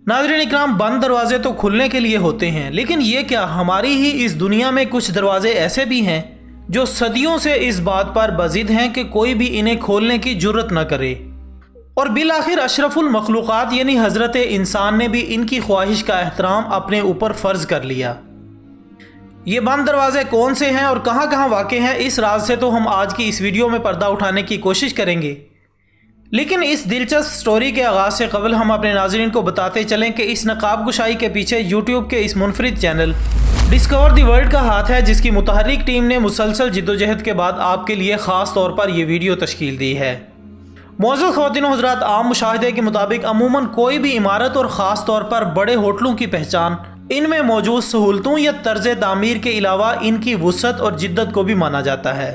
नाज़रीन इकराम, बंद दरवाजे तो खुलने के लिए होते हैं, लेकिन ये क्या हमारी ही इस दुनिया में कुछ दरवाजे ऐसे भी हैं जो सदियों से इस बात पर बज़िद हैं कि कोई भी इन्हें खोलने की जुर्रत न करे। और बिल आखिर अशरफुल मखलूक़ात यानी हज़रत इंसान ने भी इनकी ख्वाहिश का एहतराम अपने ऊपर फ़र्ज़ कर लिया। ये बंद दरवाजे कौन से हैं और कहाँ कहाँ वाक़े हैं, इस राज से तो हम आज की इस वीडियो में पर्दा उठाने की कोशिश करेंगे। लेकिन इस दिलचस्प स्टोरी के आगाज़ से कबल हम अपने नाज़रीन को बताते चलें कि इस नकाब कुशाई के पीछे यूट्यूब के इस मुनफरिद चैनल डिस्कवर द वर्ल्ड का हाथ है, जिसकी मुतहर्रिक टीम ने मुसलसल जिद्दोजहद के बाद आपके लिए ख़ास तौर पर यह वीडियो तश्कील दी है। मौजूद ख़वातीन व हज़रात, आम मुशाहिदे के मुताबिक अमूमन कोई भी इमारत और ख़ास तौर पर बड़े होटलों की पहचान इनमें मौजूद सहूलतों या तर्ज तामीर के अलावा इनकी वुसअत और जिद्दत को भी माना जाता है।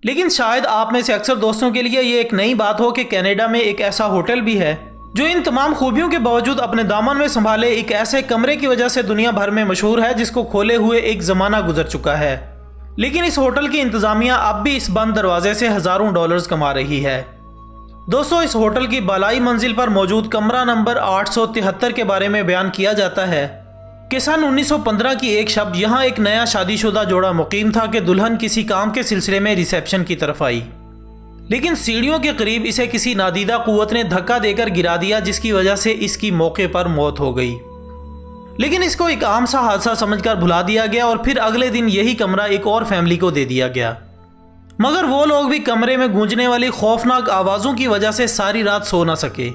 लेकिन शायद आप में से अक्सर दोस्तों के लिए ये एक नई बात हो कि कनाडा में एक ऐसा होटल भी है जो इन तमाम खूबियों के बावजूद अपने दामन में संभाले एक ऐसे कमरे की वजह से दुनिया भर में मशहूर है, जिसको खोले हुए एक ज़माना गुजर चुका है। लेकिन इस होटल की इंतज़ामिया अब भी इस बंद दरवाजे से हज़ारों डॉलर्स कमा रही है। दोस्तों, इस होटल की बालाई मंजिल पर मौजूद कमरा नंबर 873 के बारे में बयान किया जाता है कि सन 1915 की एक शब यहाँ एक नया शादीशुदा जोड़ा मुकीम था कि दुल्हन किसी काम के सिलसिले में रिसेप्शन की तरफ आई, लेकिन सीढ़ियों के करीब इसे किसी नादीदा कुव्वत ने धक्का देकर गिरा दिया, जिसकी वजह से इसकी मौके पर मौत हो गई। लेकिन इसको एक आम सा हादसा समझकर भुला दिया गया और फिर अगले दिन यही कमरा एक और फैमिली को दे दिया गया। मगर वो लोग भी कमरे में गूंजने वाली खौफनाक आवाज़ों की वजह से सारी रात सो न सके।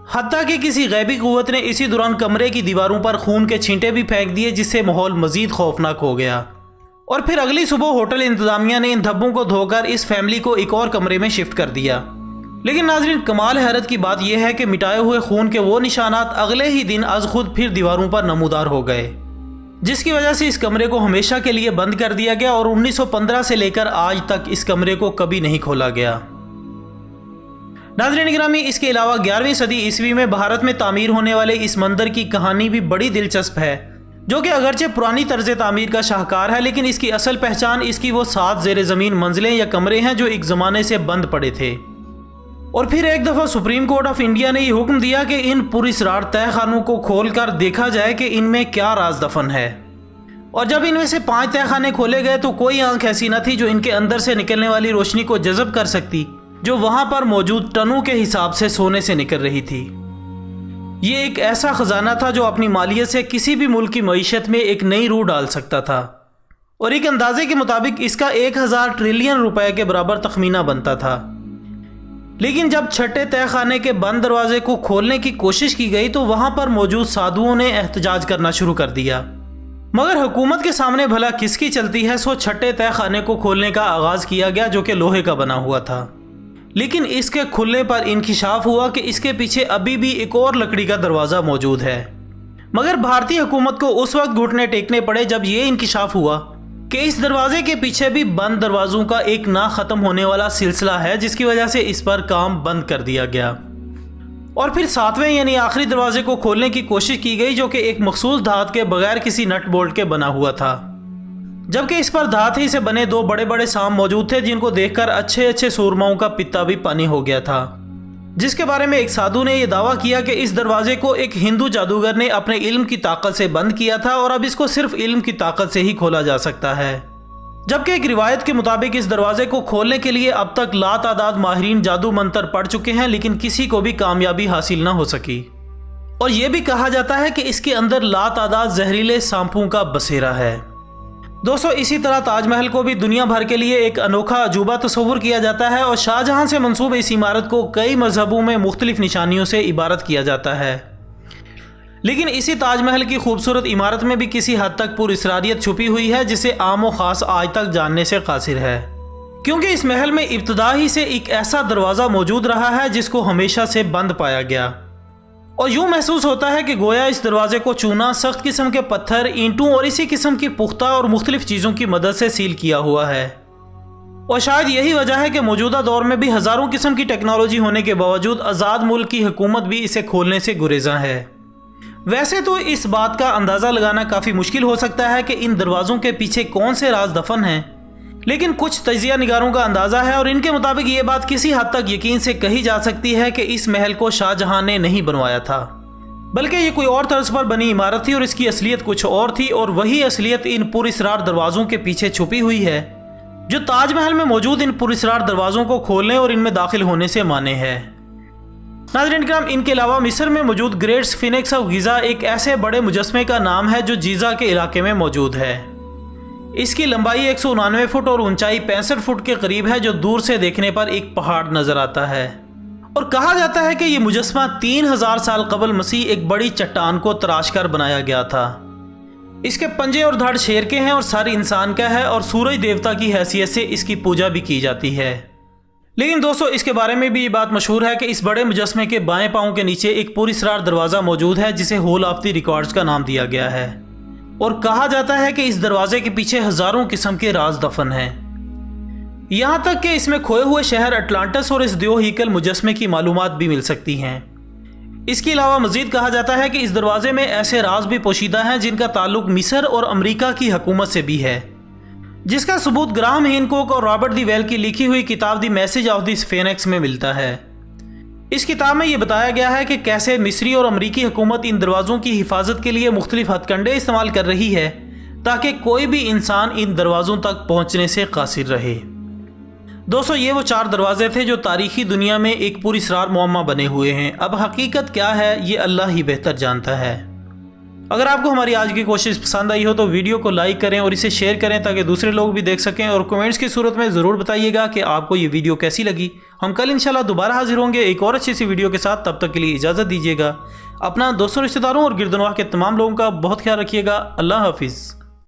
हत्ता कि किसी गैबी कुव्वत ने इसी दौरान कमरे की दीवारों पर खून के छींटे भी फेंक दिए, जिससे माहौल मजीद खौफनाक हो गया। और फिर अगली सुबह होटल इंतजामिया ने इन धब्बों को धोकर इस फैमिली को एक और कमरे में शिफ्ट कर दिया। लेकिन नाज़रीन, कमाल हैरत की बात यह है कि मिटाए हुए खून के वो निशानात अगले ही दिन अज खुद फिर दीवारों पर नमूदार हो गए, जिसकी वजह से इस कमरे को हमेशा के लिए बंद कर दिया गया और 1915 से लेकर आज तक इस कमरे को कभी नहीं खोला गया। नाज़रीन गिरामी, इसके अलावा 11वीं सदी ईस्वी में भारत में तामीर होने वाले इस मंदिर की कहानी भी बड़ी दिलचस्प है, जो कि अगरचे पुरानी तर्ज तामीर का शाहकार है, लेकिन इसकी असल पहचान इसकी वो 7 ज़ेर ज़मीन मंजिलें या कमरे हैं जो एक ज़माने से बंद पड़े थे। और फिर एक दफ़ा सुप्रीम कोर्ट ऑफ इंडिया ने यह हुक्म दिया कि इन पुरस्रार तह खानों को खोल कर देखा जाए कि इनमें क्या राज दफन है। और जब इनमें से 5 तह खाने खोले गए तो कोई आंख ऐसी न थी जो इनके अंदर से निकलने वाली रोशनी को जज़ब कर सकती, जो वहां पर मौजूद टनों के हिसाब से सोने से निकल रही थी। ये एक ऐसा खजाना था जो अपनी मालियत से किसी भी मुल्क की मईशत में एक नई रूह डाल सकता था। और एक अंदाजे के मुताबिक इसका 1000 ट्रिलियन रुपए के बराबर तखमीना बनता था। लेकिन जब छठे तह खाने के बंद दरवाजे को खोलने की कोशिश की गई तो वहां पर मौजूद साधुओं ने एहतजाज करना शुरू कर दिया। मगर हुकूमत के सामने भला किसकी चलती है, सो छठे तह खाने को खोलने का आगाज किया गया, जो कि लोहे का बना हुआ था। लेकिन इसके खुलने पर इंकिशाफ हुआ कि इसके पीछे अभी भी एक और लकड़ी का दरवाज़ा मौजूद है। मगर भारतीय हुकूमत को उस वक्त घुटने टेकने पड़े जब ये इंकिशाफ हुआ कि इस दरवाजे के पीछे भी बंद दरवाज़ों का एक ना ख़त्म होने वाला सिलसिला है, जिसकी वजह से इस पर काम बंद कर दिया गया। और फिर 7वें यानी आखिरी दरवाजे को खोलने की कोशिश की गई, जो कि एक मखसूस धात के बगैर किसी नट बोल्ट के बना हुआ था, जबकि इस पर धात ही से बने 2 बड़े बड़े सांप मौजूद थे, जिनको देखकर अच्छे अच्छे सूरमाओं का पित्ता भी पानी हो गया था। जिसके बारे में एक साधु ने यह दावा किया कि इस दरवाजे को एक हिंदू जादूगर ने अपने इल्म की ताकत से बंद किया था और अब इसको सिर्फ इल्म की ताकत से ही खोला जा सकता है। जबकि एक रिवायत के मुताबिक इस दरवाजे को खोलने के लिए अब तक लातादाद माहिरीन जादू मंत्र पढ़ चुके हैं, लेकिन किसी को भी कामयाबी हासिल न हो सकी। और यह भी कहा जाता है कि इसके अंदर लातादाद जहरीले सांपों का बसेरा है। दोस्तों, इसी तरह ताजमहल को भी दुनिया भर के लिए एक अनोखा अजूबा तस्वुर किया जाता है और शाहजहां से मंसूब इस इमारत को कई मजहबों में मुख्तलिफ निशानियों से इबारत किया जाता है। लेकिन इसी ताजमहल की खूबसूरत इमारत में भी किसी हद तक पुरअसरारियत छुपी हुई है, जिसे आम व खास आज तक जानने से कासिर है, क्योंकि इस महल में इब्तदा ही से एक ऐसा दरवाज़ा मौजूद रहा है जिसको हमेशा से बंद पाया गया। और यूँ महसूस होता है कि गोया इस दरवाजे को चूना, सख्त किस्म के पत्थर, ईंटों और इसी किस्म की पुख्ता और मुख्तलिफ चीज़ों की मदद से सील किया हुआ है। और शायद यही वजह है कि मौजूदा दौर में भी हज़ारों किस्म की टेक्नोलॉजी होने के बावजूद आज़ाद मुल्क की हुकूमत भी इसे खोलने से गुरेज़ा है। वैसे तो इस बात का अंदाज़ा लगाना काफ़ी मुश्किल हो सकता है कि इन दरवाज़ों के पीछे कौन से राज दफन हैं, लेकिन कुछ तजिया निगारों का अंदाज़ा है और इनके मुताबिक ये बात किसी हद तक यकीन से कही जा सकती है कि इस महल को शाहजहां ने नहीं बनवाया था, बल्कि ये कोई और तर्ज पर बनी इमारत थी और इसकी असलियत कुछ और थी, और वही असलियत इन पुरअसरार दरवाज़ों के पीछे छुपी हुई है जो ताजमहल में मौजूद इन पुरअसरार दरवाज़ों को खोलने और इनमें दाखिल होने से माने है। नाज़रीन किराम, इनके अलावा मिस्र में मौजूद ग्रेट स्फिंक्स ऑफ गिज़ा एक ऐसे बड़े मुजस्मे का नाम है जो जीज़ा के इलाके में मौजूद है। इसकी लंबाई 199 फुट और ऊंचाई 65 फुट के करीब है, जो दूर से देखने पर एक पहाड़ नजर आता है। और कहा जाता है कि यह मुजस्मा 3000 साल कबल मसीह एक बड़ी चट्टान को तराश कर बनाया गया था। इसके पंजे और धड़ शेर के हैं और सर इंसान का है, और सूरज देवता की हैसियत से इसकी पूजा भी की जाती है। लेकिन दोस्तों, इसके बारे में भी ये बात मशहूर है कि इस बड़े मुजस्मे के बाएं पांव के नीचे एक पुरअसरार दरवाज़ा मौजूद है जिसे होल ऑफ द रिकॉर्ड्स का नाम दिया गया है, और कहा जाता है कि इस दरवाजे के पीछे हजारों किस्म के राज दफन हैं। यहाँ तक कि इसमें खोए हुए शहर अटलांटिस और इस द्योहीकल मुजस्मे की मालूमात भी मिल सकती हैं। इसके अलावा मजीद कहा जाता है कि इस दरवाजे में ऐसे राज भी पोशीदा हैं जिनका ताल्लुक मिस्र और अमेरिका की हुकूमत से भी है, जिसका सबूत ग्राहम हैनकॉक और रॉबर्ट दी वेल की लिखी हुई किताब the message of the sphinx में मिलता है। इस किताब में यह बताया गया है कि कैसे मिस्री और अमरीकी हुकूमत इन दरवाज़ों की हिफाजत के लिए मुख्तलिफ हथकंडे इस्तेमाल कर रही है ताकि कोई भी इंसान इन दरवाज़ों तक पहुँचने से कासिर रहे। दोस्तों, ये वो 4 दरवाजे थे जो तारीखी दुनिया में एक पुरअसरार मुअम्मा बने हुए हैं। अब हकीकत क्या है ये अल्लाह ही बेहतर जानता है। अगर आपको हमारी आज की कोशिश पसंद आई हो तो वीडियो को लाइक करें और इसे शेयर करें ताकि दूसरे लोग भी देख सकें, और कमेंट्स की सूरत में ज़रूर बताइएगा कि आपको ये वीडियो कैसी लगी। हम कल इंशाल्लाह दोबारा हाजिर होंगे एक और अच्छी सी वीडियो के साथ। तब तक के लिए इजाज़त दीजिएगा। अपना दोस्तों, रिश्तेदारों और गिरदनवाह के तमाम लोगों का बहुत ख्याल रखिएगा। अल्लाह हाफिज़।